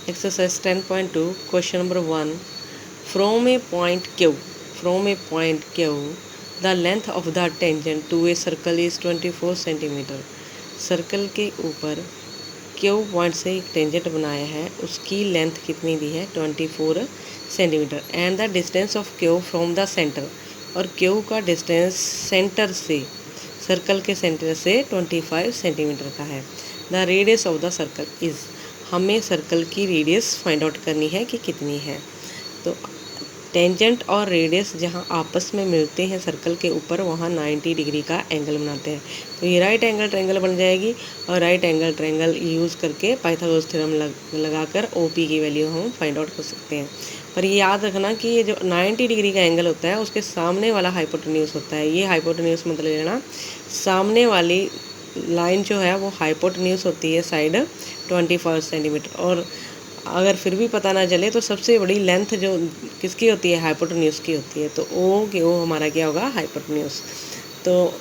Exercise 10.2, question number 1. From a point Q, the length of the tangent to a circle is 24 centimeter. Circle के ऊपर Q point से एक tangent बनाया है, उसकी लेंथ कितनी दी है 24 centimetre. And the distance of Q from the centre, और Q का डिस्टेंस सेंटर से, सर्कल के सेंटर से 25 सेंटीमीटर का है. The radius of the circle is, हमें सर्कल की रेडियस फाइंड आउट करनी है कि कितनी है. तो टेंजेंट और रेडियस जहाँ आपस में मिलते हैं सर्कल के ऊपर, वहाँ 90 डिग्री का एंगल बनाते हैं. तो ये राइट एंगल ट्रायंगल बन जाएगी, और राइट एंगल ट्रायंगल यूज़ करके पाइथागोरस थ्योरम लगाकर OP की वैल्यू हम फाइंड आउट कर सकते हैं. पर ये याद रखना कि ये जो 90 डिग्री का एंगल होता है, उसके सामने वाला हाइपोटेन्यूज होता है. ये हाइपोटेन्यूज मतलब लेना, सामने वाली लाइन जो है वो हाइपोटेन्यूज होती है साइड 25 सेंटीमीटर. और अगर फिर भी पता ना चले तो सबसे बड़ी लेंथ जो किसकी होती है, हाइपोटेन्यूज की होती है. तो O हमारा क्या होगा, हाइपोटेन्यूज. तो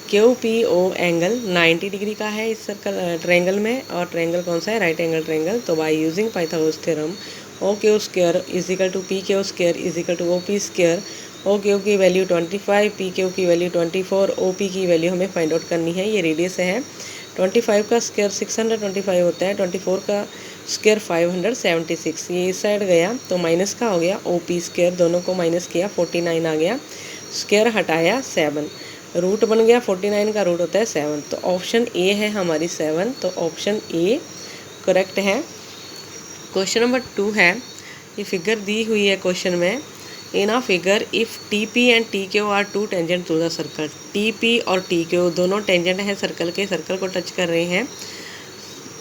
QPO एंगल 90 डिग्री का है इस सर्कल ट्रायंगल में, और ट्रायंगल कौन सा है, राइट एंगल ट्रायंगल. तो by using Pythagoras theorem OQ square is equal to PQ square is equal to OP square. OQ की वैल्यू 25, PQ की वैल्यू 24, OP की वैल्यू हमें फाइंड आउट करनी है. ये रेडियस है. 25 का स्क्वायर 625 होता है, 24 का स्क्वायर 576. ये इस साइड गया तो माइनस का हो गया, OP स्क्वायर दोनों को माइनस किया 49 आ गया. स्क्वायर हटाया 7, रूट बन गया. 49 का रूट होता है 7. तो ऑप्शन ए है हमारी 7. तो ऑप्शन ए करेक्ट है. क्वेश्चन नंबर 2 है, ये फिगर दी हुई है क्वेश्चन में. In a figure if TP and TQ are two tangent to the circle. TP और TQ दोनों टेंजेंट हैं सर्कल के, सर्कल को टच कर रहे हैं,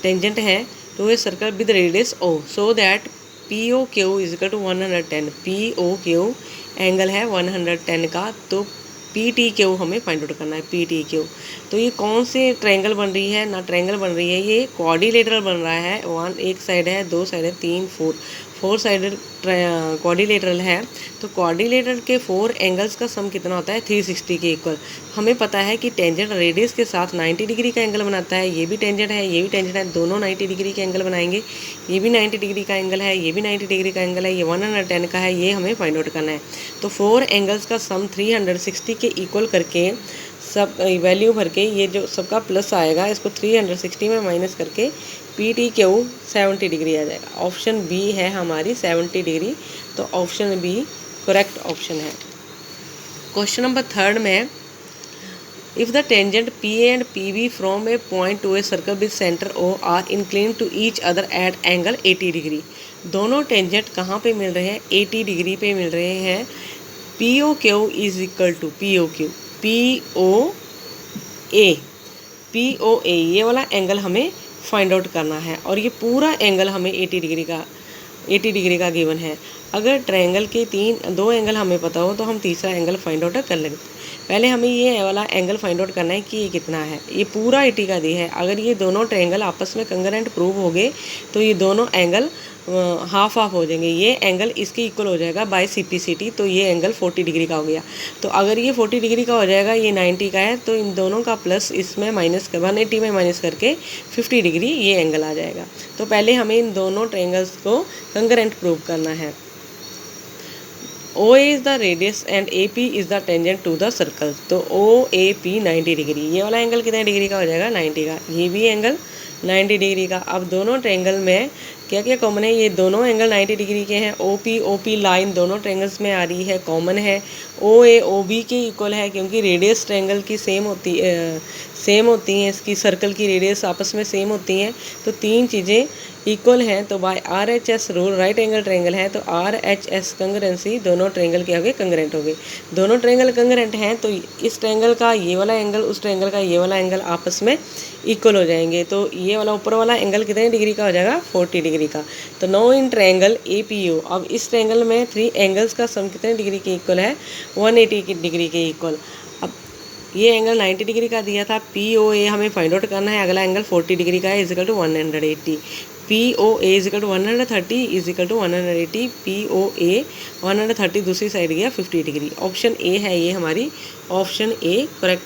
टेंजेंट है to a circle with radius O, so that POQ is equal to 110. POQ angle है 110 का, तो PTQ हमें फाइंड आउट करना है. PTQ तो ये कौन से ट्रायंगल बन रही है, ना ट्रायंगल बन रही है, ये क्वाड्रिलेटरल बन रहा है. एक साइड है, 2 साइड है, 3 4 साइडेड क्वाड्रिलेटरल है. तो क्वाड्रिलेटरल के 4 एंगल्स का सम कितना होता है, 360 के इक्वल. हमें पता है कि टेंजेंट रेडियस के साथ 90 डिग्री का एंगल बनाता है. ये भी टेंजेंट है, ये भी टेंजेंट है, दोनों 90 डिग्री के एंगल बनाएंगे. ये भी 90 डिग्री का एंगल है, ये भी 90 डिग्री का एंगल है, ये 110 का है. ये हमें फाइंड आउट करना है. तो 4 एंगल्स का सम 360 के इक्वल करके, सब वैल्यू भर के, ये जो सबका प्लस आएगा इसको 360 में माइनस करके PTQ 70 डिग्री आ जाएगा. ऑप्शन बी है हमारी 70 डिग्री. तो ऑप्शन बी करेक्ट ऑप्शन है. क्वेश्चन नंबर 3 में, if the tangent PA and PB from a point to a circle with centre O are inclined to each other at angle 80 degree. दोनों tangent कहाँ पे मिल रहे हैं, 80 degree पे मिल रहे हैं. POQ is equal to POA, POA ये वाला एंगल हमें फाइंड आउट करना है. और ये पूरा एंगल हमें 80 डिग्री का गिवन है. अगर ट्रायंगल के 2 एंगल हमें पता हो तो हम तीसरा एंगल फाइंड आउट कर लेंगे. पहले हमें ये वाला एंगल फाइंड आउट करना है कि ये कितना है. ये पूरा 80 का दिया है. अगर ये दोनों ट्रायंगल आपस में कंग्रुएंट प्रूव हो गए तो ये दोनों एंगल हाफ हो जाएंगे. ये एंगल इसके इक्वल हो जाएगा बाय CPCT. तो ये एंगल 40 डिग्री का हो गया. तो अगर ये 40 डिग्री का हो जाएगा, ये 90 का है, तो इन दोनों का प्लस इसमें माइनस कर 180 में माइनस करके 50 डिग्री ये एंगल आ जाएगा. तो पहले हमें इन दोनों ट्रायंगल्स को कंग्रुएंट प्रूव करना है. OA is the radius and AP is the tangent to the circle. तो OAP 90 डिग्री. ये वाला एंगल कितने डिग्री का हो जाएगा, 90 का. ये भी एंगल 90 डिग्री का. अब दोनों ट्रायंगल में क्या क्या कॉमन है, ये दोनों एंगल 90 डिग्री के हैं. OP लाइन दोनों ट्रायंगल्स में आ रही है, कॉमन है. OA OB के इक्वल है, क्योंकि रेडियस ट्रायंगल की सेम होती हैं, इसकी सर्कल की रेडियस आपस में सेम होती हैं. तो 3 चीज़ें इक्वल हैं. तो by RHS rule, right angle triangle है तो RHS कंग्रुएंसी, दोनों ट्रायंगल क्या हो गए, कंग्रुएंट हो गए. दोनों ट्रायंगल कंग्रुएंट हैं तो इस ट्रायंगल का ये वाला एंगल, उस ट्रायंगल का ये वाला एंगल आपस में इक्वल हो जाएंगे. तो ये वाला ऊपर वाला एंगल कितने डिग्री का हो जाएगा, 40 डिग्री का. तो नो इन ट्रायंगल APO, अब इस ट्रायंगल में 3 एंगल्स का सम कितने डिग्री के इक्वल है, 180 डिग्री के इक्वल. अब ये एंगल 90 डिग्री का दिया था. POA हमें फाइंड आउट करना है. अगला एंगल 40 डिग्री का है, is equal to 180. POA is equal to 130 is equal to 180. POA 130 दूसरी साइड गया 50 डिग्री. ऑप्शन ए है ये हमारी, ऑप्शन ए करेक्ट